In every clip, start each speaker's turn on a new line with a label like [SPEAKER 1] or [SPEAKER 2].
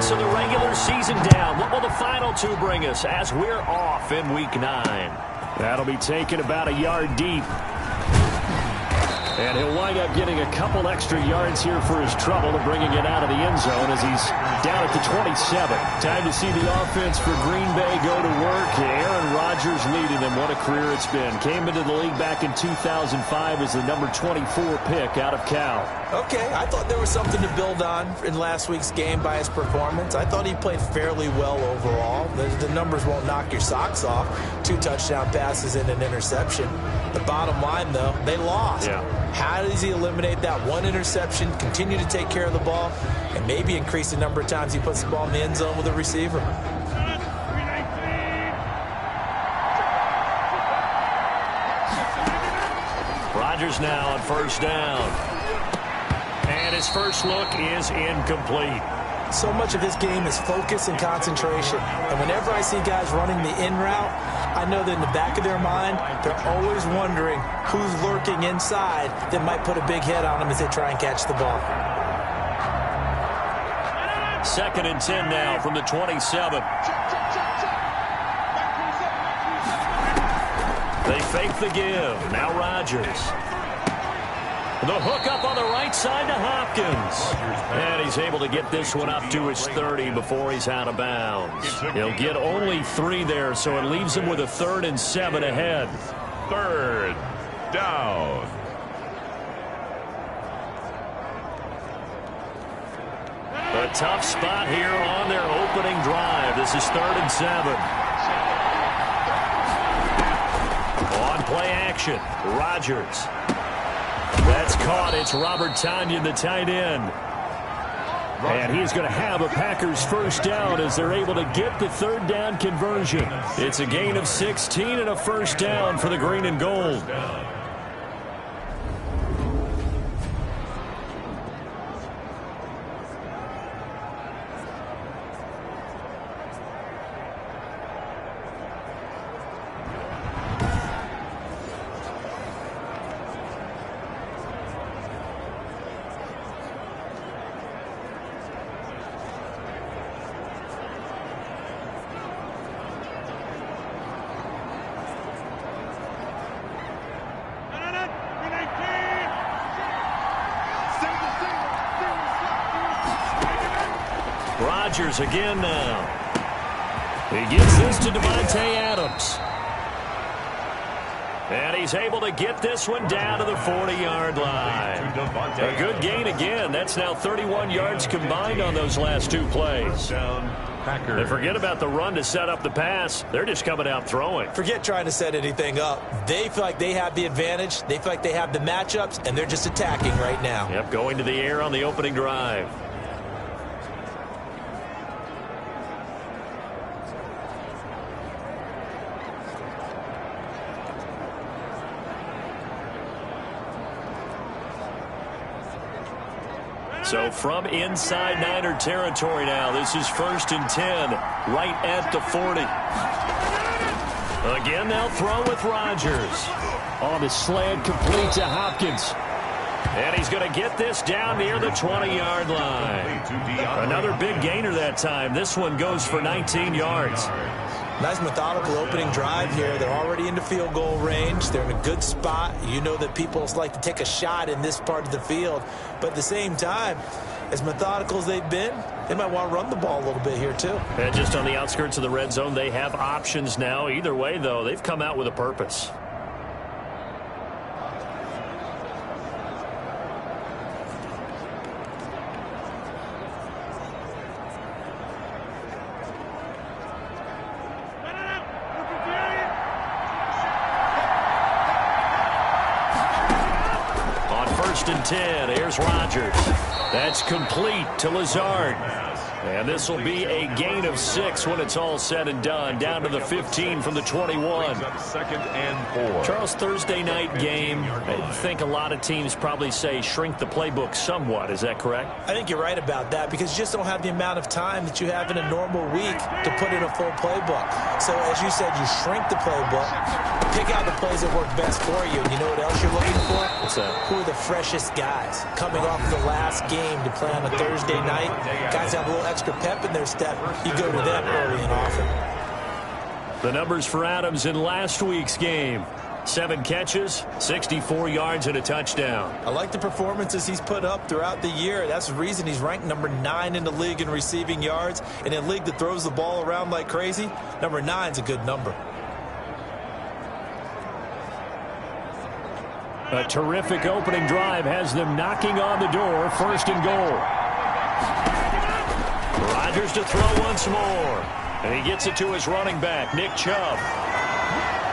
[SPEAKER 1] weeks of the regular season down. What will the final two bring us as we're off in Week 9?
[SPEAKER 2] That'll be taken about a yard deep. And he'll wind up getting a couple extra yards here for his trouble to bringing it out of the end zone as he's down at the 27. Time to see the offense for Green Bay go to work. Aaron Rodgers leading them. What a career it's been. Came into the league back in 2005 as the number 24 pick out of Cal.
[SPEAKER 3] Okay, I thought there was something to build on in last week's game by his performance. I thought he played fairly well overall. The numbers won't knock your socks off. 2 touchdown passes and an interception. The bottom line, though, they lost.
[SPEAKER 2] Yeah.
[SPEAKER 3] How does he eliminate that one interception, continue to take care of the ball, and maybe increase the number of times he puts the ball in the end zone with a receiver?
[SPEAKER 1] Rodgers now on first down. And his first look is incomplete.
[SPEAKER 3] So much of this game is focus and concentration. And whenever I see guys running the in route, I know that in the back of their mind, they're always wondering who's lurking inside that might put a big hit on them as they try and catch the ball.
[SPEAKER 1] 2nd and 10 now from the 27. They fake the give. Now Rodgers. The hook up on the right side to Hopkins. And he's able to get this one up to his 30 before he's out of bounds. He'll get only 3 there, so it leaves him with a 3rd and 7 ahead.
[SPEAKER 4] 3rd down.
[SPEAKER 1] A tough spot here on their opening drive. This is 3rd and 7. On play action, Rodgers. That's caught. It's Robert Tonyan, the tight end. And he's going to have a Packers first down as they're able to get the 3rd down conversion. It's a gain of 16 and a first down for the green and gold. Rodgers again now. He gives this to Davante Adams. And he's able to get this one down to the 40-yard line. A good gain again. That's now 31 yards combined on those last 2 plays. And forget about the run to set up the pass. They're just coming out throwing.
[SPEAKER 3] Forget trying to set anything up. They feel like they have the advantage. They feel like they have the matchups, and they're just attacking right now.
[SPEAKER 1] Yep, going to the air on the opening drive. So from inside Niner territory now, this is 1st and 10, right at the 40. Again, they'll throw with Rodgers.
[SPEAKER 2] On the slant, complete to Hopkins.
[SPEAKER 1] And he's going to get this down near the 20-yard line. Another big gainer that time. This one goes for 19 yards.
[SPEAKER 3] Nice methodical opening drive here. They're already into field goal range. They're in a good spot. You know that people like to take a shot in this part of the field. But at the same time, as methodical as they've been, they might want to run the ball a little bit here too.
[SPEAKER 1] And just on the outskirts of the red zone, they have options now. Either way, though, they've come out with a purpose. And 10. Here's Rodgers. That's complete to Lazard. And this will be a gain of 6 when it's all said and done. Down to the 15 from the 21.
[SPEAKER 4] 2nd and 4.
[SPEAKER 1] Charles, Thursday night game. I think a lot of teams probably say shrink the playbook somewhat. Is that correct?
[SPEAKER 3] I think you're right about that because you just don't have the amount of time that you have in a normal week to put in a full playbook. So as you said, you shrink the playbook, pick out the plays that work best for you. And you know what else you're looking for?
[SPEAKER 1] What's that?
[SPEAKER 3] Who are the freshest guys coming off the last game to play on a Thursday night? Guys have a little extra pep in their step, you go to them early and often.
[SPEAKER 1] The numbers for Adams in last week's game. 7 catches, 64 yards, and a touchdown.
[SPEAKER 3] I like the performances he's put up throughout the year. That's the reason he's ranked number 9 in the league in receiving yards. And in a league that throws the ball around like crazy, number 9 is a good number.
[SPEAKER 1] A terrific opening drive has them knocking on the door. 1st and goal. Rodgers to throw once more. And he gets it to his running back, Nick Chubb.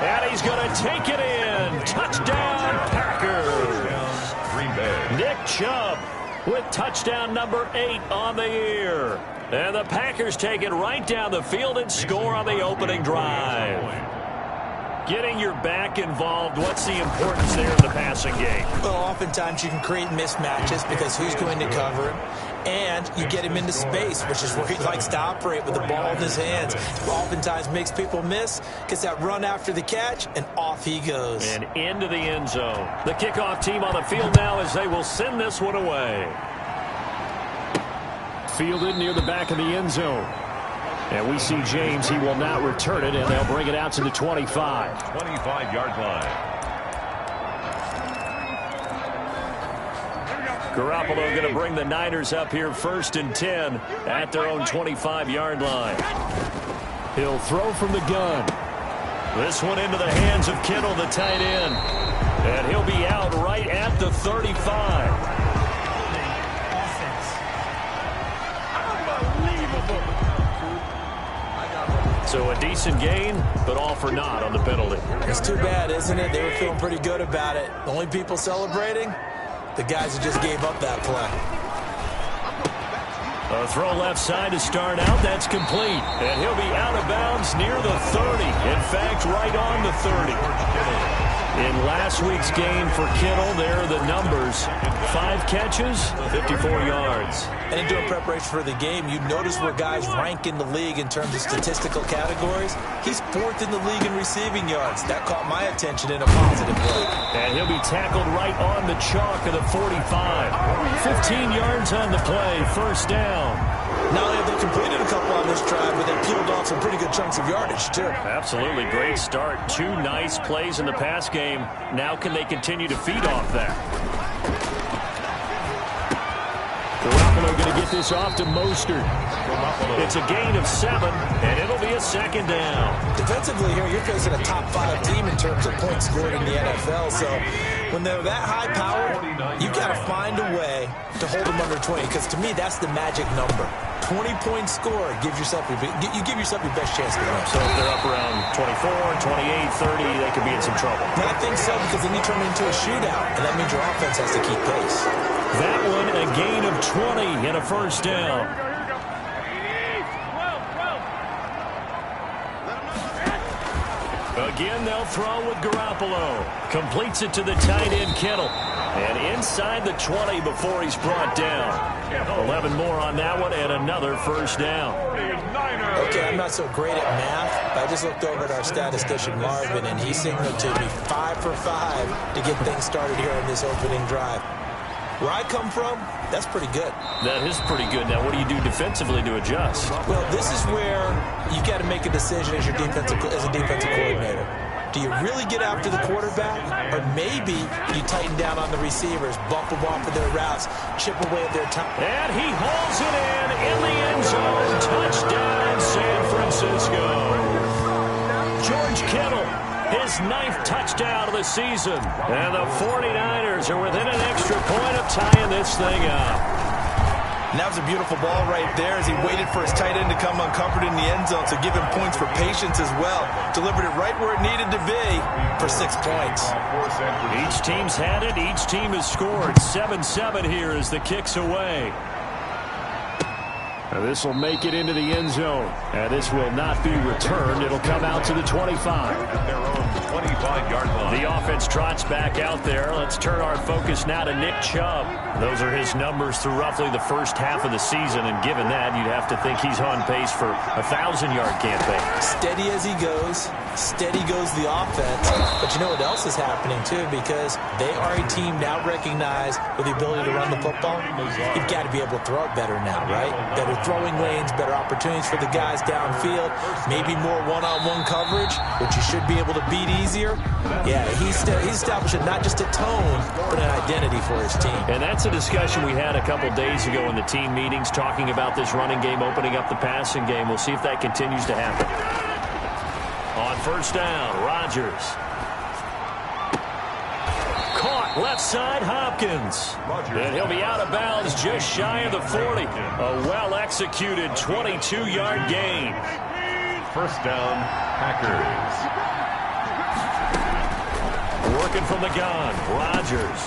[SPEAKER 1] And he's going to take it in. Touchdown, Packers.
[SPEAKER 4] Green Bay.
[SPEAKER 1] Nick Chubb with touchdown number 8 on the year. And the Packers take it right down the field and score on the opening drive. Getting your back involved, what's the importance there in the passing game?
[SPEAKER 3] Well, oftentimes you can create mismatches because who's going to cover him? And you get him into space, which is where he likes to operate with the ball in his hands. Oftentimes makes people miss, gets that run after the catch, and off he goes.
[SPEAKER 1] And into the end zone. The kickoff team on the field now as they will send this one away. Fielded near the back of the end zone. And we see James. He will not return it, and they'll bring it out to the 25.
[SPEAKER 4] 25-yard line.
[SPEAKER 1] Garoppolo going to bring the Niners up here 1st and 10 at their own 25-yard line. He'll throw from the gun. This one into the hands of Kittle, the tight end. And he'll be out right at the 35. So a decent gain, but all for naught on the penalty.
[SPEAKER 3] It's too bad, isn't it? They were feeling pretty good about it. The only people celebrating, the guys who just gave up that play.
[SPEAKER 1] A throw left side to start out. That's complete. And he'll be out of bounds near the 30. In fact, right on the 30. In last week's game for Kittle, there are the numbers. 5 catches, 54 yards.
[SPEAKER 3] And in doing preparation for the game, you notice where guys rank in the league in terms of statistical categories. He's 4th in the league in receiving yards. That caught my attention in a positive way.
[SPEAKER 1] And he'll be tackled right on the chalk of the 45. 15 yards on the play, 1st down.
[SPEAKER 3] Not only have they completed a couple on this drive, but they peeled off some pretty good chunks of yardage, too.
[SPEAKER 1] Absolutely great start. 2 nice plays in the pass game. Now can they continue to feed off that? Garoppolo going to get this off to Mostert. It's a gain of 7, and it'll be a 2nd down.
[SPEAKER 3] Defensively here, you're facing a top 5 team in terms of points scored in the NFL. So when they're that high-powered, you've got to find a way to hold them under 20, because to me, that's the magic number. 20-point score gives yourself you give yourself your best chance to win.
[SPEAKER 1] So if they're up around 24, 28, 30, they could be in some trouble.
[SPEAKER 3] I think so, because then you turn it into a shootout, and that means your offense has to keep pace.
[SPEAKER 1] That one, a gain of 20 and a 1st down. Again, they'll throw with Garoppolo. Completes it to the tight end, Kittle. And inside the 20 before he's brought down. 11 more on that one and another 1st down.
[SPEAKER 3] Okay, I'm not so great at math, but I just looked over at our statistician, Marvin, and he signaled to me 5 for 5 to get things started here on this opening drive. Where I come from, that's pretty good.
[SPEAKER 1] That is pretty good. Now, what do you do defensively to adjust?
[SPEAKER 3] Well, this is where you got to make a decision as a defensive coordinator. Do you really get after the quarterback, or maybe you tighten down on the receivers, bump them off of their routes, chip away at their time?
[SPEAKER 1] And he hauls it in the end zone. Touchdown, San Francisco. George Kittle, his 9th touchdown of the season. And the 49ers are within an extra point of tying this thing up.
[SPEAKER 3] And that was a beautiful ball right there as he waited for his tight end to come uncovered in the end zone, so give him points for patience as well. Delivered it right where it needed to be for 6 points.
[SPEAKER 1] Each team's had it. Each team has scored. 7-7 here as the kick's away. And this will make it into the end zone. And this will not be returned. It'll come out to the 25.
[SPEAKER 4] At their own 25-yard line.
[SPEAKER 1] The offense trots back out there. Let's turn our focus now to Nick Chubb. Those are his numbers through roughly the first half of the season. And given that, you'd have to think he's on pace for a 1,000-yard campaign.
[SPEAKER 3] Steady as he goes. Steady goes the offense. But you know what else is happening, too? Because they are a team now recognized with the ability to run the football. You've got to be able to throw it better now, right? Better throwing lanes, better opportunities for the guys downfield, maybe more one-on-one coverage, which you should be able to beat easier. Yeah, he's establishing not just a tone, but an identity for his team.
[SPEAKER 2] And that's a discussion we had a couple days ago in the team meetings, talking about this running game opening up the passing game. We'll see if that continues to happen. On first down, Rodgers. Caught left side, Hopkins. And he'll be out of bounds just shy of the 40. A well-executed 22-yard gain.
[SPEAKER 4] First down, Packers.
[SPEAKER 2] Working from the gun, Rodgers.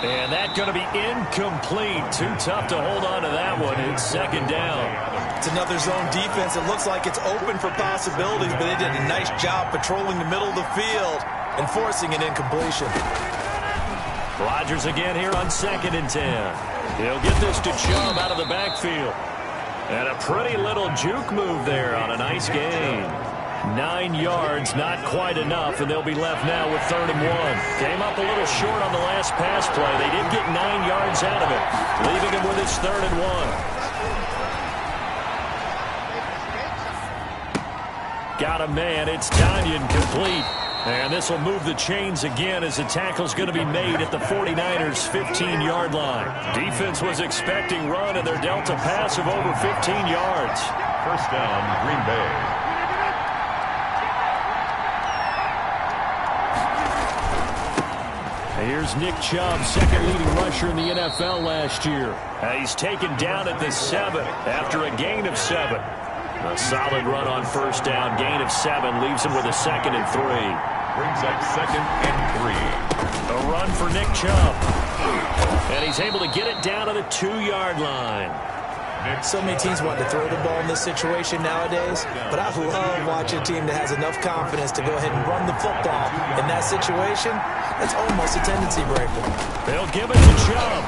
[SPEAKER 2] And that's going to be incomplete. Too tough to hold on to that one. It's second down.
[SPEAKER 3] It's another zone defense. It looks like it's open for possibilities, but they did a nice job patrolling the middle of the field and forcing an incompletion.
[SPEAKER 2] Rodgers again here on 2nd and 10. He'll get this to Chubb out of the backfield. And a pretty little juke move there on a nice gain. 9 yards, not quite enough, and they'll be left now with 3rd and 1. Came up a little short on the last pass play. They did get 9 yards out of it, leaving him with his 3rd and 1. Got a man. It's Tanyan complete. And this will move the chains again as the tackle's going to be made at the 49ers' 15-yard line. Defense was expecting run, and they're dealt a pass of over 15 yards.
[SPEAKER 4] First down, Green Bay.
[SPEAKER 2] Here's Nick Chubb, second leading rusher in the NFL last year. He's taken down at the 7 after a gain of 7. A solid run on first down, gain of 7, leaves him with a 2nd and 3.
[SPEAKER 4] Brings up 2nd and 3.
[SPEAKER 2] A run for Nick Chubb. And he's able to get it down to the 2-yard line.
[SPEAKER 3] So many teams want to throw the ball in this situation nowadays, but I love watching a team that has enough confidence to go ahead and run the football. In that situation, that's almost a tendency breaker.
[SPEAKER 2] They'll give it to Chubb.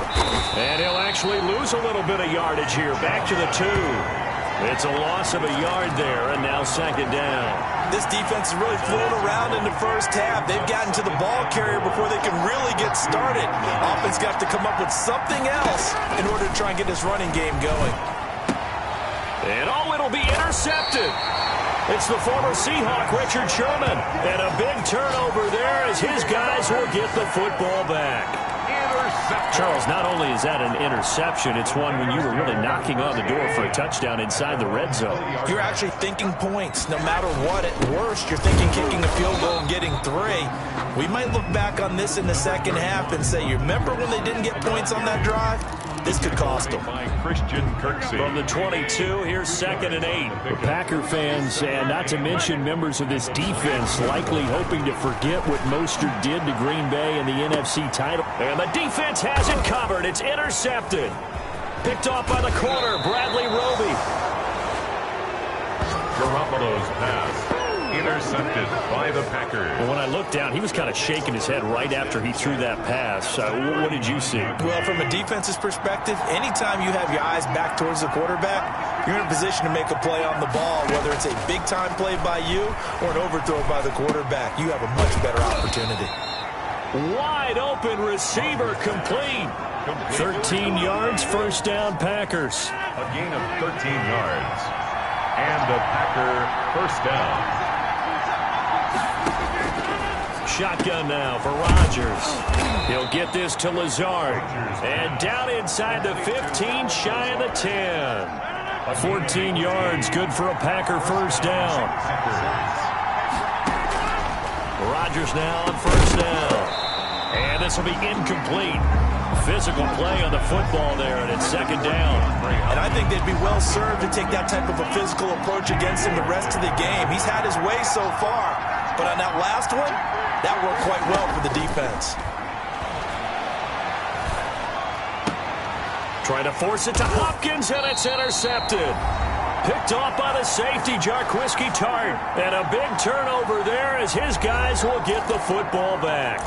[SPEAKER 2] And he'll actually lose a little bit of yardage here, back to the 2. It's a loss of a yard there, and now 2nd down.
[SPEAKER 3] This defense is really flown around in the first half. They've gotten to the ball carrier before they can really get started. Offense got to come up with something else in order to try and get this running game going.
[SPEAKER 2] And it'll be intercepted. It's the former Seahawk, Richard Sherman. And a big turnover there as his guys will get the football back. Charles, not only is that an interception, it's one when you were really knocking on the door for a touchdown inside the red zone.
[SPEAKER 3] You're actually thinking points. No matter what, at worst, you're thinking kicking a field goal and getting 3. We might look back on this in the second half and say, you remember when they didn't get points on that drive? This could cost them.
[SPEAKER 4] Christian Kirksey.
[SPEAKER 2] From the 22, here's 2nd and 8. The Packer fans, and not to mention members of this defense, likely hoping to forget what Mostert did to Green Bay in the NFC title. And the defense has it covered. It's intercepted. Picked off by the corner, Bradley Roby.
[SPEAKER 4] Garoppolo's pass. Intercepted by the Packers.
[SPEAKER 2] Well, when I looked down, he was kind of shaking his head right after he threw that pass. What did you see?
[SPEAKER 3] Well, from a defense's perspective, anytime you have your eyes back towards the quarterback, you're in a position to make a play on the ball, whether it's a big-time play by you or an overthrow by the quarterback. You have a much better opportunity.
[SPEAKER 2] Wide open receiver complete. 13 yards, first down, Packers.
[SPEAKER 4] A gain of 13 yards. And a Packer first down.
[SPEAKER 2] Shotgun now for Rodgers. He'll get this to Lazard. And down inside the 15, shy of the 10. 14 yards, good for a Packer first down. Rodgers now on first down. And this will be incomplete. Physical play on the football there, and it's 2nd down.
[SPEAKER 3] And I think they'd be well served to take that type of a physical approach against him the rest of the game. He's had his way so far, but on that last one, that worked quite well for the defense.
[SPEAKER 2] Trying to force it to Hopkins, and it's intercepted. Picked off by the safety, Jarquiski Tart. And a big turnover there as his guys will get the football back.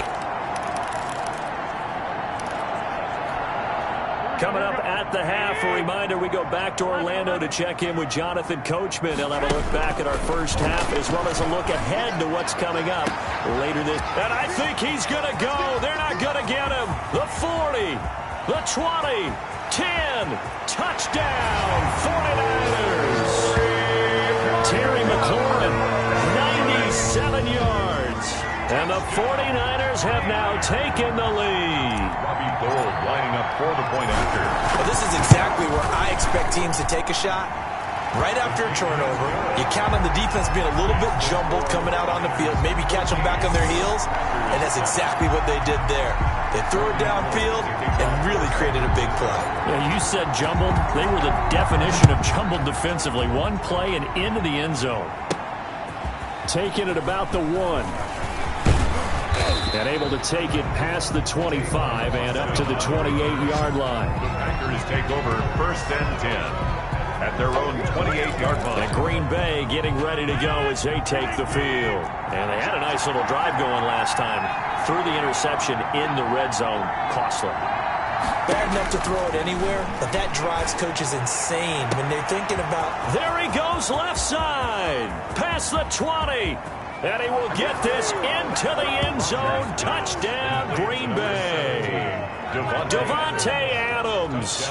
[SPEAKER 2] Coming up at the half, a reminder, we go back to Orlando to check in with Jonathan Coachman. He'll have a look back at our first half as well as a look ahead to what's coming up later this. And I think he's going to go. They're not going to get him. The 40, the 20, 10, touchdown, 49ers. And the 49ers have now taken the lead.
[SPEAKER 4] Robbie Gould lining up for the point after.
[SPEAKER 3] Well, this is exactly where I expect teams to take a shot. Right after a turnover, you count on the defense being a little bit jumbled coming out on the field, maybe catch them back on their heels, and that's exactly what they did there. They threw it downfield and really created a big play.
[SPEAKER 2] Yeah, you said jumbled. They were the definition of jumbled defensively. One play and into the end zone. Taking it about the 1. And able to take it past the 25 and up to the 28-yard line.
[SPEAKER 4] The Packers take over 1st and 10. At their own 28-yard line.
[SPEAKER 2] And Green Bay getting ready to go as they take the field. And they had a nice little drive going last time. Threw the interception in the red zone. Costly.
[SPEAKER 3] Bad enough to throw it anywhere, but that drives coaches insane when they're thinking about...
[SPEAKER 2] There he goes left side. Past the 20. And he will get this into the end zone. Touchdown, Green Bay. Davante Adams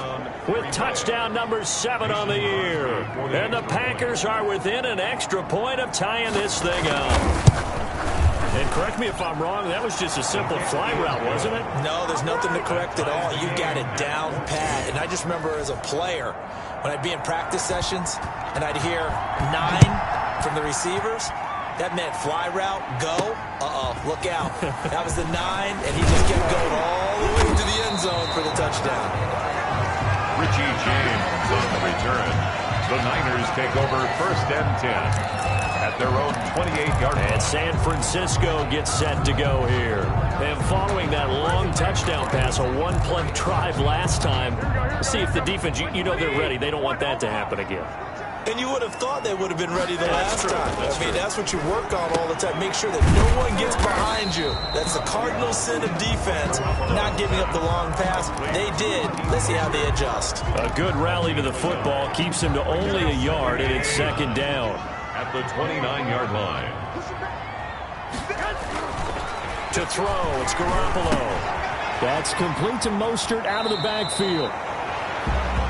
[SPEAKER 2] with touchdown number 7 on the year. And the Packers are within an extra point of tying this thing up. And correct me if I'm wrong, that was just a simple fly route, wasn't it?
[SPEAKER 3] No, there's nothing to correct at all. You got it down pat. And I just remember as a player, when I'd be in practice sessions, and I'd hear 9 from the receivers, that meant fly route, go. Look out. That was the 9, and he just kept going all the way to the end zone for the touchdown.
[SPEAKER 4] Richie James on the return. The Niners take over 1st and 10 at their own 28-yard line.
[SPEAKER 2] And San Francisco gets set to go here. And following that long touchdown pass, a one-play drive last time, see if the defense, you know they're ready. They don't want that to happen again.
[SPEAKER 3] And you would have thought they would have been ready the last time. I mean, that's what you work on all the time. Make sure that no one gets behind you. That's the cardinal sin of defense, not giving up the long pass. They did. Let's see how they adjust.
[SPEAKER 2] A good rally to the football keeps him to only a yard, and it's 2nd down.
[SPEAKER 4] At the 29-yard line.
[SPEAKER 2] To throw, it's Garoppolo. That's complete to Mostert out of the backfield.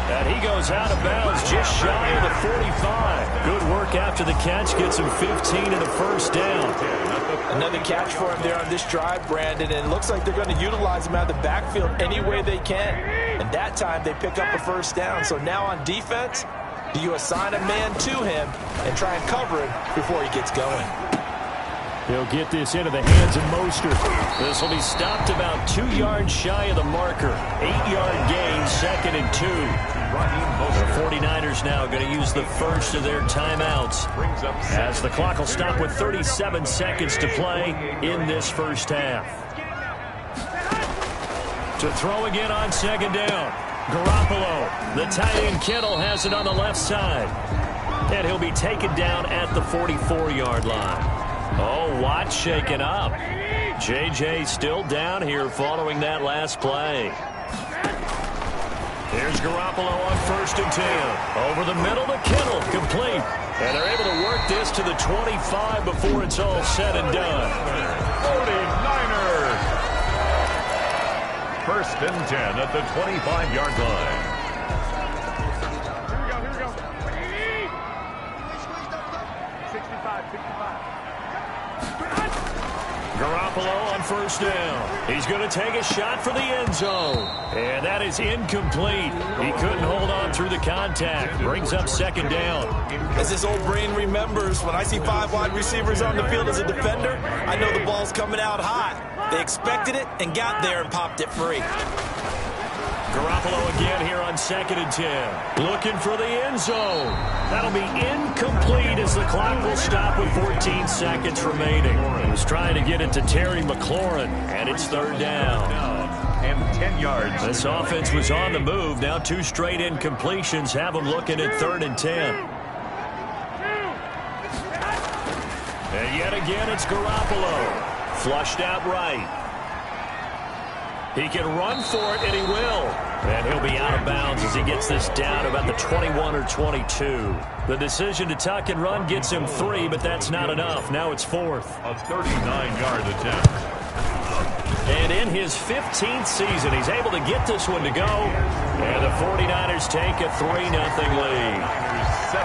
[SPEAKER 2] And he goes out of bounds just shy of the 45. Good work after the catch. Gets him 15 and a 1st down.
[SPEAKER 3] Another catch for him there on this drive, Brandon. And it looks like they're going to utilize him out of the backfield any way they can. And that time they pick up a 1st down. So now on defense, do you assign a man to him and try and cover him before he gets going?
[SPEAKER 2] He'll get this into the hands of Mostert. This will be stopped about 2 yards shy of the marker. 8-yard gain, 2nd and 2. The 49ers now going to use the first of their timeouts as the clock will stop with 37 seconds to play in this first half. To throw again on 2nd down. Garoppolo, the tight end Kittle has it on the left side. And he'll be taken down at the 44-yard line. Oh, Watt shaken up. J.J. still down here following that last play. Here's Garoppolo on 1st and 10. Over the middle to Kittle, complete. And they're able to work this to the 25 before it's all said and done.
[SPEAKER 4] 49ers. 1st and 10 at the 25-yard line.
[SPEAKER 2] Garoppolo on 1st down. He's going to take a shot for the end zone. And that is incomplete. He couldn't hold on through the contact. Brings up 2nd down.
[SPEAKER 3] As this old brain remembers, when I see 5 wide receivers on the field as a defender, I know the ball's coming out hot. They expected it and got there and popped it free.
[SPEAKER 2] Garoppolo again here on 2nd and 10. Looking for the end zone. That'll be incomplete as the clock will stop with 14 seconds remaining. He was trying to get it to Terry McLaurin, and it's 3rd down.
[SPEAKER 4] And 10 yards.
[SPEAKER 2] This offense was on the move. Now 2 straight incompletions have them looking at 3rd and 10. And yet again, it's Garoppolo. Flushed out right. He can run for it, and he will. And he'll be out of bounds as he gets this down about the 21 or 22. The decision to tuck and run gets him 3, but that's not enough. Now it's 4th.
[SPEAKER 4] A 39-yard attempt.
[SPEAKER 2] And in his 15th season, he's able to get this one to go. And the 49ers take a 3-0 lead.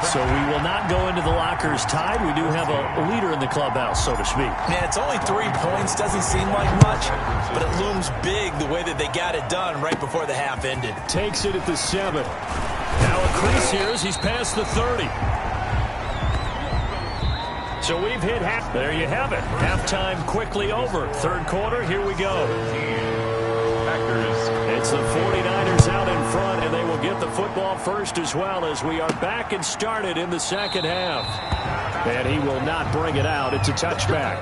[SPEAKER 2] So we will not go into the lockers tied. We do have a leader in the clubhouse, so to speak.
[SPEAKER 3] Man, it's only 3 points. Doesn't seem like much, but it looms big the way that they got it done right before the half ended.
[SPEAKER 2] Takes it at the 7. Now a crease here as he's past the 30. So we've hit half. There you have it. Halftime quickly over. Third quarter, here we go. It's the 49ers out in front, and they will get the football first as well as we are back and started in the second half. And he will not bring it out. It's a touchback.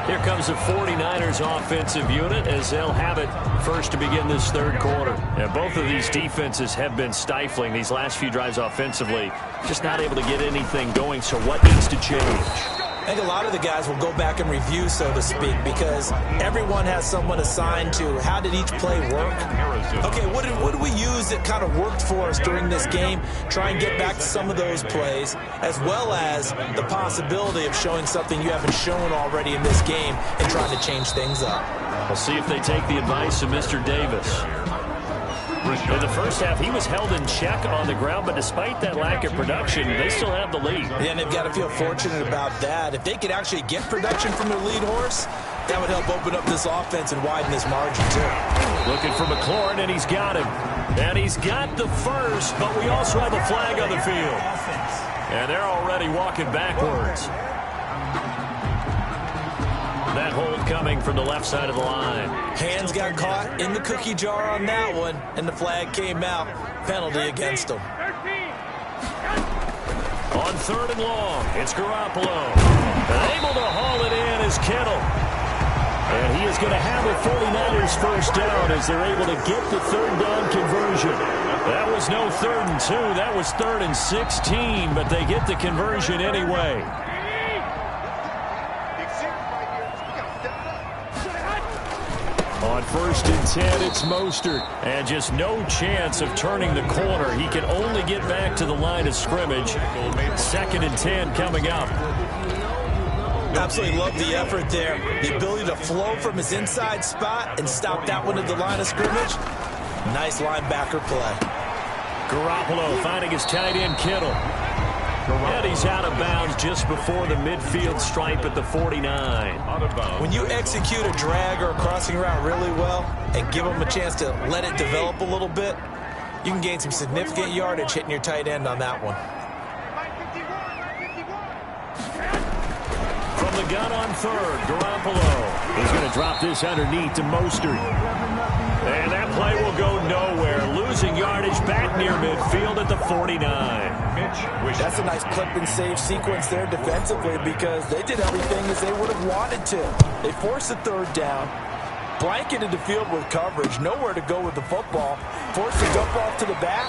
[SPEAKER 2] Here comes the 49ers offensive unit as they'll have it first to begin this third quarter. And both of these defenses have been stifling these last few drives offensively. Just not able to get anything going, so what needs to change?
[SPEAKER 3] I think a lot of the guys will go back and review, so to speak, because everyone has someone assigned to how did each play work. Okay, what did we use that kind of worked for us during this game? Try and get back to some of those plays, as well as the possibility of showing something you haven't shown already in this game and trying to change things up.
[SPEAKER 2] We'll see if they take the advice of Mr. Davis. In the first half, he was held in check on the ground, but despite that lack of production, they still have the lead.
[SPEAKER 3] Yeah, and they've got to feel fortunate about that. If they could actually get production from their lead horse, that would help open up this offense and widen this margin, too.
[SPEAKER 2] Looking for McLaurin, and he's got him. And he's got the first, but we also have a flag on the field. And they're already walking backwards. That hold coming from the left side of the line.
[SPEAKER 3] Hands got caught in the cookie jar on that one, and the flag came out. Penalty against them.
[SPEAKER 2] On 3rd and long, it's Garoppolo. Able to haul it in is Kittle. And he is going to have a 49ers first down as they're able to get the third down conversion. That was no 3rd and 2. That was 3rd and 16, but they get the conversion anyway. On 1st and 10, it's Mostert. And just no chance of turning the corner. He can only get back to the line of scrimmage. 2nd and 10 coming up.
[SPEAKER 3] Absolutely love the effort there. The ability to flow from his inside spot and stop that one at the line of scrimmage. Nice linebacker play.
[SPEAKER 2] Garoppolo finding his tight end Kittle. And he's out of bounds just before the midfield stripe at the 49.
[SPEAKER 3] When you execute a drag or a crossing route really well and give them a chance to let it develop a little bit, you can gain some significant yardage hitting your tight end on that one.
[SPEAKER 2] From the gun on 3rd, Garoppolo. He's going to drop this underneath to Mostert. And that play will go nowhere. Losing yardage back near midfield at the 49.
[SPEAKER 3] That's a nice clip and save sequence there defensively because they did everything as they would have wanted to. They forced the 3rd down, blanketed the field with coverage, nowhere to go with the football, forced the dump off to the back,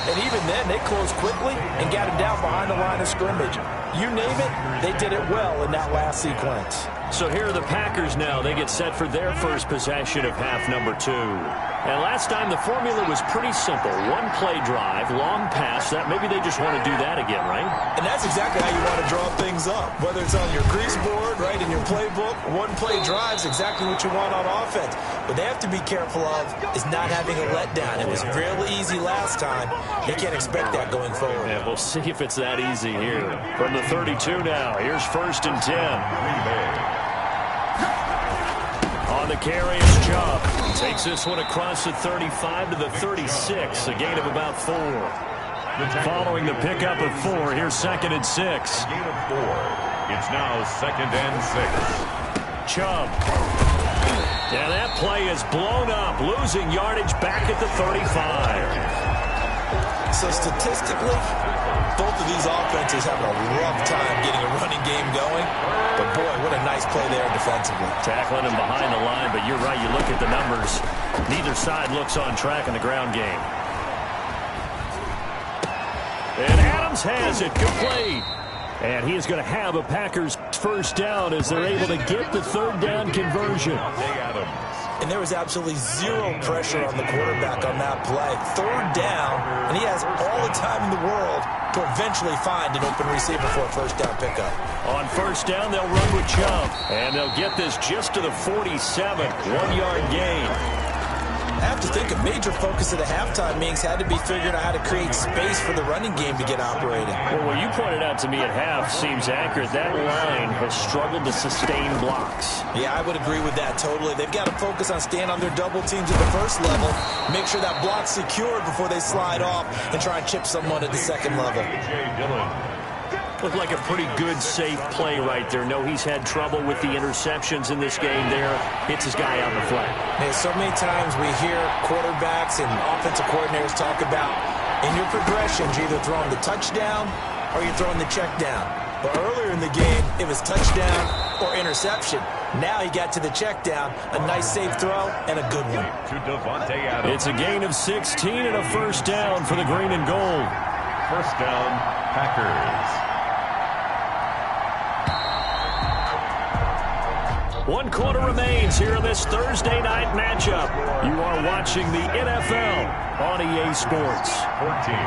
[SPEAKER 3] and even then they closed quickly and got him down behind the line of scrimmage. You name it, they did it well in that last sequence.
[SPEAKER 2] So here are the Packers now. They get set for their first possession of half number 2. And last time the formula was pretty simple. One play drive, long pass. That maybe they just want to do that again, right?
[SPEAKER 3] And that's exactly how you want to draw things up. Whether it's on your grease board, right, in your playbook, one play drive is exactly what you want on offense. What they have to be careful of is not having a letdown. It was real easy last time. They can't expect that going forward.
[SPEAKER 2] Yeah, we'll see if it's that easy here. From the 32 now, here's 1st and 10. On the carry is Chubb. Takes this one across the 35 to the 36, a gain of about 4. Following the pickup of 4, here's 2nd and 6.
[SPEAKER 4] Gain of 4. It's now 2nd and 6.
[SPEAKER 2] Chubb. Yeah, that play is blown up, losing yardage back at the 35.
[SPEAKER 3] So statistically, both of these offenses having a rough time getting a running game going. But boy, what a nice play there defensively.
[SPEAKER 2] Tackling him behind the line, but you're right, you look at the numbers. Neither side looks on track in the ground game. And Adams has it, complete. And he is going to have a Packers first down as they're able to get the 3rd down conversion.
[SPEAKER 3] And there was absolutely zero pressure on the quarterback on that play. 3rd down, and he has all the time in the world to eventually find an open receiver for a first down pickup.
[SPEAKER 2] On 1st down, they'll run with Chubb. And they'll get this just to the 47, 1-yard gain.
[SPEAKER 3] I have to think a major focus of the halftime meetings had to be figuring out how to create space for the running game to get operating.
[SPEAKER 2] Well, what you pointed out to me at half seems accurate. That line has struggled to sustain blocks.
[SPEAKER 3] Yeah, I would agree with that totally. They've got to focus on staying on their double teams at the first level, make sure that block's secured before they slide off and try and chip someone at the second level.
[SPEAKER 2] Looked like a pretty good, safe play right there. No, he's had trouble with the interceptions in this game there. Hits his guy out in the flat.
[SPEAKER 3] Hey, so many times we hear quarterbacks and offensive coordinators talk about in your progressions, you're either throwing the touchdown or you're throwing the check down. But earlier in the game, it was touchdown or interception. Now he got to the check down, a nice safe throw, and a good one.
[SPEAKER 2] It's a gain of 16 and a first down for the green and gold.
[SPEAKER 4] First down, Packers.
[SPEAKER 2] 1 quarter remains here in this Thursday night matchup. You are watching the NFL on EA Sports.
[SPEAKER 4] 14.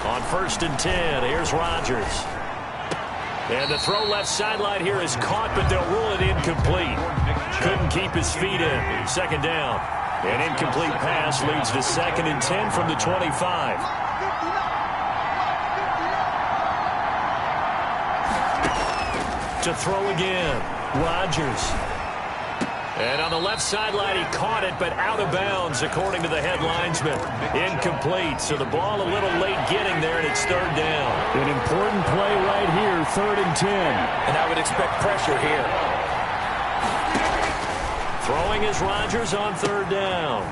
[SPEAKER 2] On 1st and 10, here's Rodgers. And the throw left sideline here is caught, but they'll rule it incomplete. Couldn't keep his feet in. Second down. An incomplete pass leads to 2nd and 10 from the 25. To throw again, Rodgers. And on the left sideline, he caught it, but out of bounds, according to the head linesman. Incomplete, so the ball a little late getting there, and it's 3rd down. An important play right here, 3rd and 10.
[SPEAKER 3] And I would expect pressure here.
[SPEAKER 2] Throwing is Rodgers on 3rd down.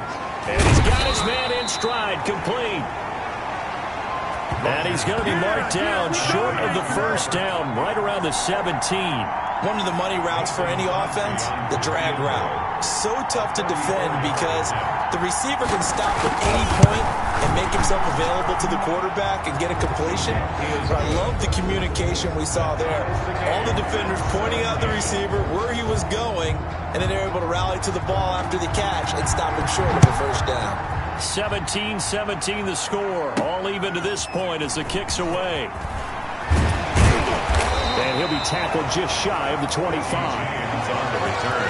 [SPEAKER 2] And he's got his man in stride, complete. And he's going to be marked down short of the first down, right around the 17.
[SPEAKER 3] One of the money routes for any offense, the drag route. So tough to defend because the receiver can stop at any point and make himself available to the quarterback and get a completion. But I love the communication we saw there. All the defenders pointing out the receiver, where he was going, and then they're able to rally to the ball after the catch and stop him short of the first down.
[SPEAKER 2] 17-17 the score. All even to this point as the kick's away. And he'll be tackled just shy of the 25.
[SPEAKER 4] On the return.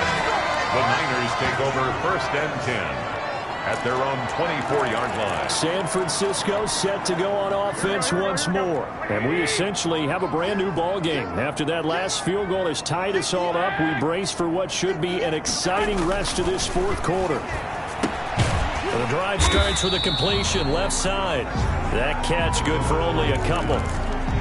[SPEAKER 4] The Niners take over 1st and 10 at their own 24-yard line.
[SPEAKER 2] San Francisco set to go on offense once more. And we essentially have a brand new ball game. After that last field goal has tied us all up, we brace for what should be an exciting rest of this 4th quarter. The drive starts with a completion left side. That catch good for only a couple.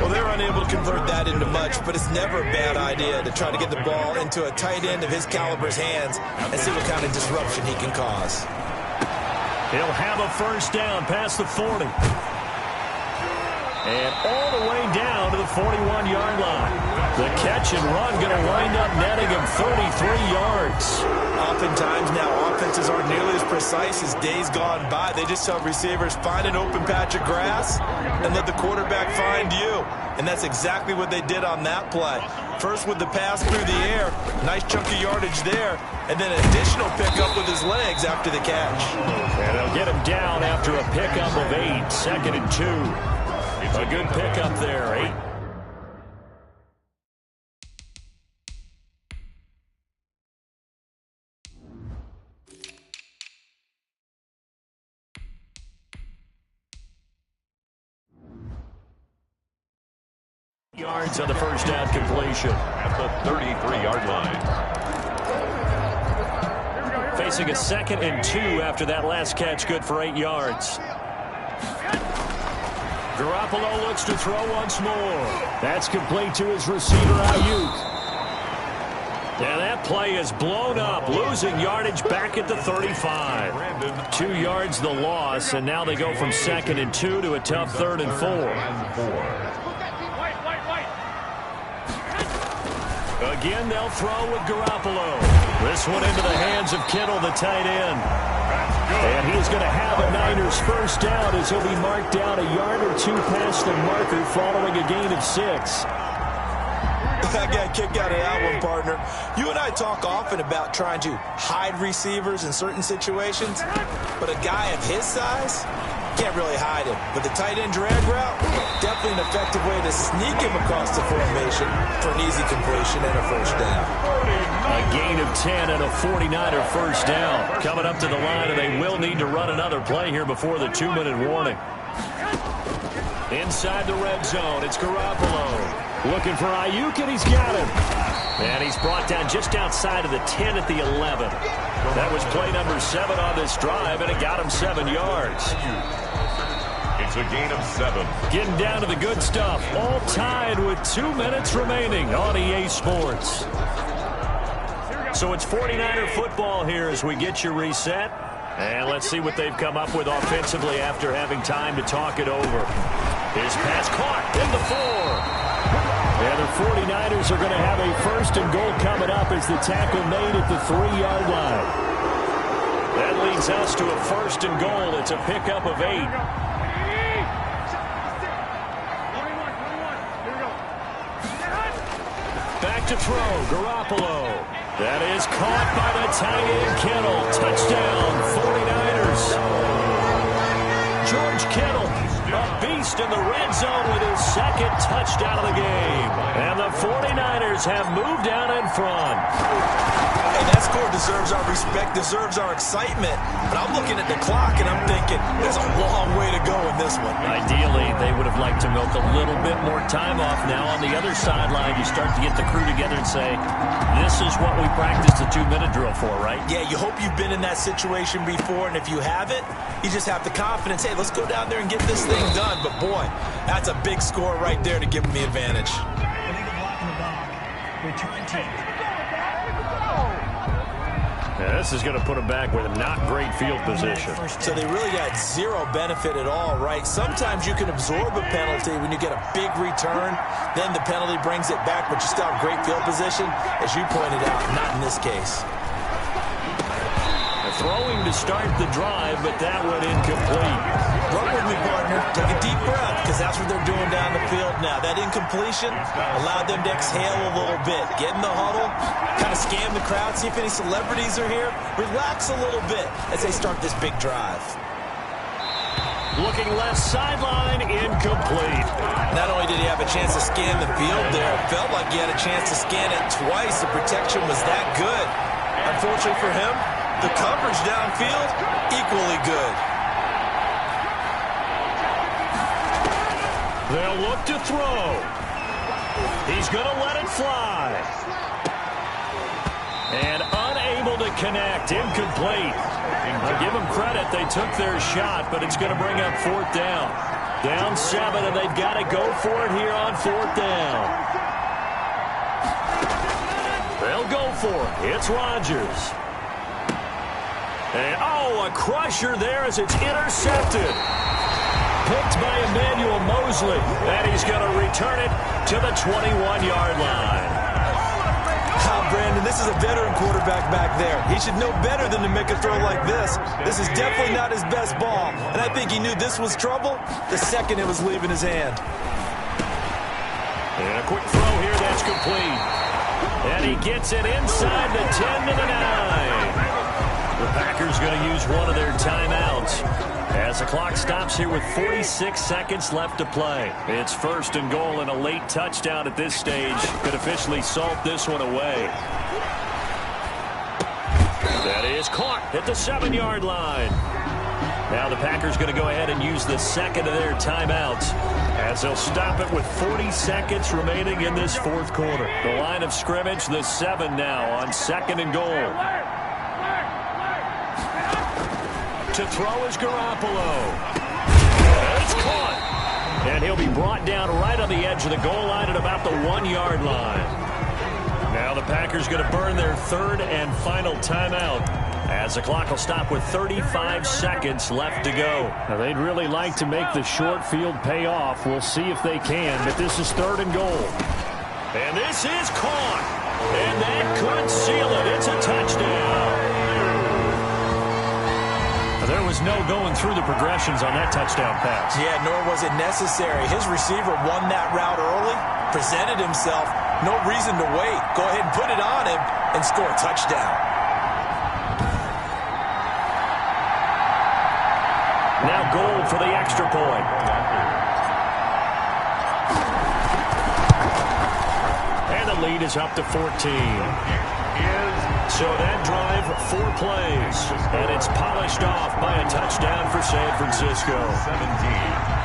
[SPEAKER 3] Well, they're unable to convert that into much, but it's never a bad idea to try to get the ball into a tight end of his caliber's hands and see what kind of disruption he can cause.
[SPEAKER 2] He'll have a first down past the 40. And all the way down to the 41-yard line. The catch and run going to wind up netting him 33 yards.
[SPEAKER 3] Oftentimes now offenses aren't nearly as precise as days gone by. They just tell receivers, find an open patch of grass and let the quarterback find you. And that's exactly what they did on that play. First with the pass through the air, nice chunk of yardage there, and then an additional pickup with his legs after the catch.
[SPEAKER 2] And they'll get him down after a pickup of 8, 2nd and 2. A good pickup there, 8. Yards on the first down completion.
[SPEAKER 4] At the 33-yard line.
[SPEAKER 2] Facing a 2nd and 2 after that last catch, good for 8 yards. Garoppolo looks to throw once more. That's complete to his receiver, Ayuk. And that play is blown up, losing yardage back at the 35. 2 yards the loss, and now they go from 2nd and 2 to a tough 3rd and 4. Again, they'll throw with Garoppolo. This one into the hands of Kittle, the tight end. And he's going to have a Niners first down as he'll be marked down a yard or 2 past the marker following a gain of 6.
[SPEAKER 3] I got a kick out of that one, partner. You and I talk often about trying to hide receivers in certain situations, but a guy of his size, Can't really hide him. But the tight end drag route, definitely an effective way to sneak him across the formation for an easy completion and a first down.
[SPEAKER 2] A gain of 10 and a 49er first down. Coming up to the line, and they will need to run another play here before the 2-minute warning. Inside the red zone, it's Garoppolo. Looking for Ayuk, and he's got him. And he's brought down just outside of the 10 at the 11. That was play number 7 on this drive, and it got him 7 yards.
[SPEAKER 4] It's a gain of 7.
[SPEAKER 2] Getting down to the good stuff. All tied with 2 minutes remaining on EA Sports. So it's 49er football here as we get you reset. And let's see what they've come up with offensively after having time to talk it over. His pass caught in the 4. And the 49ers are going to have a first and goal coming up as the tackle made at the 3-yard line. That leads us to a first and goal. It's a pickup of 8. Back to throw, Garoppolo. That is caught by the tight end, Kittle. Touchdown, 49ers. George Kittle, a beast in the red zone with his second touchdown of the game. And the 49ers have moved down in front.
[SPEAKER 3] And that score deserves our respect, deserves our excitement. But I'm looking at the clock, and I'm thinking there's a long way to go in this one.
[SPEAKER 2] Ideally, they would have liked to milk a little bit more time off. Now on the other sideline, you start to get the crew together and say, this is what we practiced the 2-minute drill for, right?
[SPEAKER 3] Yeah, you hope you've been in that situation before, and if you haven't, you just have the confidence, hey, let's go down there and get this thing done. But, boy, that's a big score right there to give them the advantage.
[SPEAKER 5] Return team.
[SPEAKER 2] Yeah, this is going to put them back with a not great field position.
[SPEAKER 3] So they really got zero benefit at all, right? Sometimes you can absorb a penalty when you get a big return. Then the penalty brings it back, but you still have great field position. As you pointed out, not in this case.
[SPEAKER 2] Throwing to start the drive, but that went incomplete.
[SPEAKER 3] Run with me, partner. Take a deep breath, because that's what they're doing down the field now. That incompletion allowed them to exhale a little bit. Get in the huddle, kind of scan the crowd, see if any celebrities are here. Relax a little bit as they start this big drive.
[SPEAKER 2] Looking left sideline, incomplete.
[SPEAKER 3] Not only did he have a chance to scan the field there, it felt like he had a chance to scan it twice. The protection was that good. Unfortunately for him, the coverage downfield, equally good.
[SPEAKER 2] They'll look to throw. He's going to let it fly. And unable to connect, incomplete. I'll give them credit, they took their shot, but it's going to bring up 4th down. Down 7, and they've got to go for it here on 4th down. They'll go for it. It's Rodgers. And, oh, a crusher there as it's intercepted. Picked by Emmanuel Mosley. And he's going to return it to the 21-yard line.
[SPEAKER 3] Brandon, this is a veteran quarterback back there. He should know better than to make a throw like this. This is definitely not his best ball. And I think he knew this was trouble the second it was leaving his hand.
[SPEAKER 2] And a quick throw here that's complete. And he gets it inside the 10 to the 9. The Packers going to use one of their timeouts as the clock stops here with 46 seconds left to play. It's 1st and goal, and a late touchdown at this stage could officially salt this one away. That is caught at the 7-yard line. Now the Packers going to go ahead and use the second of their timeouts as they'll stop it with 40 seconds remaining in this 4th quarter. The line of scrimmage, the 7 now on 2nd and goal. To throw is Garoppolo. It's caught. And he'll be brought down right on the edge of the goal line at about the 1-yard line. Now the Packers going to burn their 3rd and final timeout as the clock will stop with 35 seconds left to go. Now they'd really like to make the short field pay off. We'll see if they can, but this is 3rd and goal. And this is caught. And that could seal it. It's a touchdown. There was no going through the progressions on that touchdown pass.
[SPEAKER 3] Yeah, nor was it necessary. His receiver won that route early, presented himself. No reason to wait. Go ahead and put it on him and score a touchdown.
[SPEAKER 1] Now Gould for the extra point. And the lead is up to 14. So that drive, 4 plays, and it's polished off by a touchdown for San Francisco.
[SPEAKER 4] 17.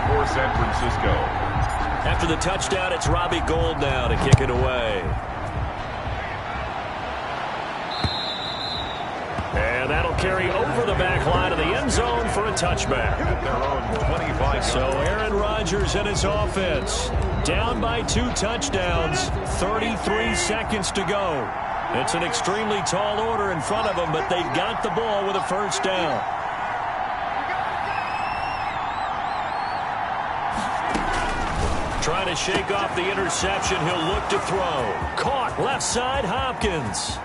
[SPEAKER 4] For San Francisco.
[SPEAKER 1] After the touchdown, it's Robbie Gould now to kick it away. And that'll carry over the back line of the end zone for a touchback.
[SPEAKER 4] At their own 25.
[SPEAKER 1] So Aaron Rodgers and his offense down by 2 touchdowns, 33 seconds to go. It's an extremely tall order in front of them, but they've got the ball with a first down. Trying to shake off the interception. He'll look to throw. Caught left side, Hopkins.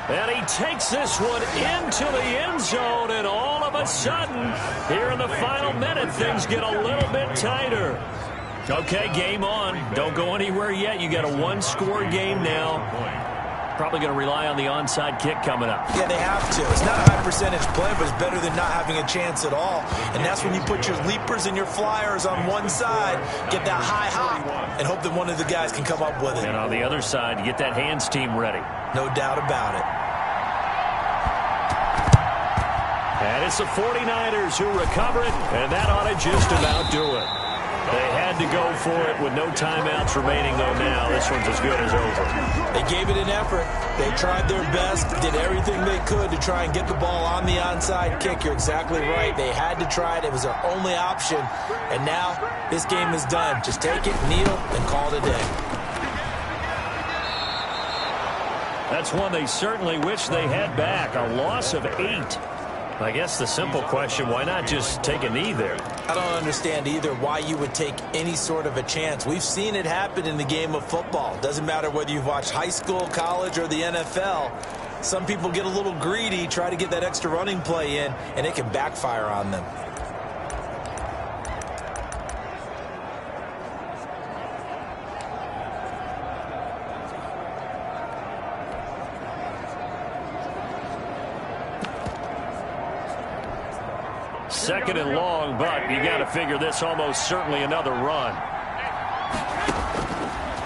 [SPEAKER 1] And he takes this one into the end zone, and all of a sudden, here in the final minute, things get a little bit tighter. Okay, game on. Don't go anywhere yet. You got a 1-score game now. Probably going to rely on the onside kick coming up.
[SPEAKER 3] Yeah, they have to. It's not a high percentage play, but it's better than not having a chance at all. And that's when you put your leapers and your flyers on one side, get that high hop, and hope that one of the guys can come up with it.
[SPEAKER 1] And on the other side, you get that hands team ready.
[SPEAKER 3] No doubt about it.
[SPEAKER 1] And it's the 49ers who recover it, and that ought to just about do it. They had to go for it with no timeouts remaining, though. Now this one's as good as over.
[SPEAKER 3] They gave it an effort. They tried their best, did everything they could to try and get the ball on the onside kick. You're exactly right. They had to try it. It was their only option. And now this game is done. Just take it, kneel, and call it a day.
[SPEAKER 1] That's one they certainly wish they had back. A loss of 8. I guess the simple question, why not just take a knee there?
[SPEAKER 3] I don't understand either why you would take any sort of a chance. We've seen it happen in the game of football. Doesn't matter whether you've watched high school, college, or the NFL. Some people get a little greedy, try to get that extra running play in, and it can backfire on them.
[SPEAKER 1] Second and long, but you got to figure this almost certainly another run.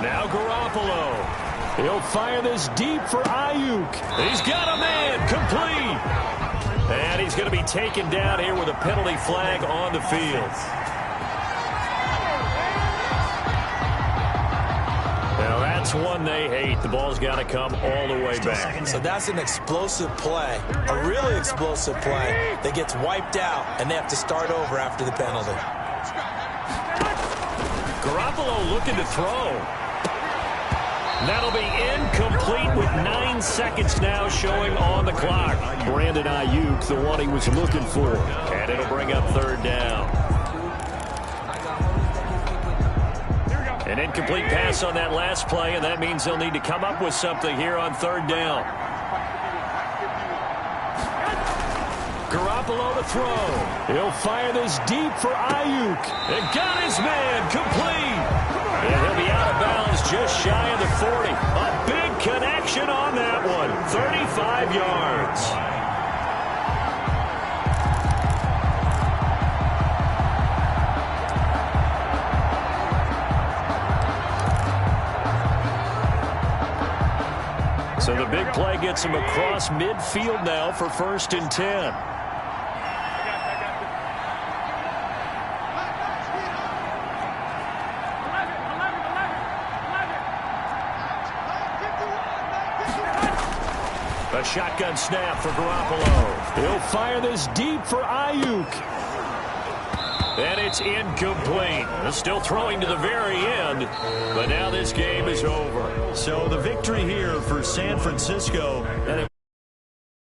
[SPEAKER 1] Now Garoppolo. He'll fire this deep for Ayuk. He's got a man, complete. And he's going to be taken down here with a penalty flag on the field. Now that's one they hate. The ball's got to come all the way back.
[SPEAKER 3] So that's an explosive play, a really explosive play that gets wiped out, and they have to start over after the penalty.
[SPEAKER 1] Garoppolo looking to throw. That'll be incomplete with 9 seconds now showing on the clock. Brandon Ayuk, the one he was looking for. And it'll bring up third down. An incomplete pass on that last play, and that means they'll need to come up with something here on third down. Garoppolo to throw. He'll fire this deep for Ayuk. And got his man, complete. And he'll be out of bounds just shy of the 40. A big connection on that one. 35 yards. So the big play gets him across midfield now for 1st and 10. A shotgun snap for Garoppolo. He'll fire this deep for Ayuk. And it's incomplete. Still throwing to the very end, but now this game is over. So the victory here for San Francisco.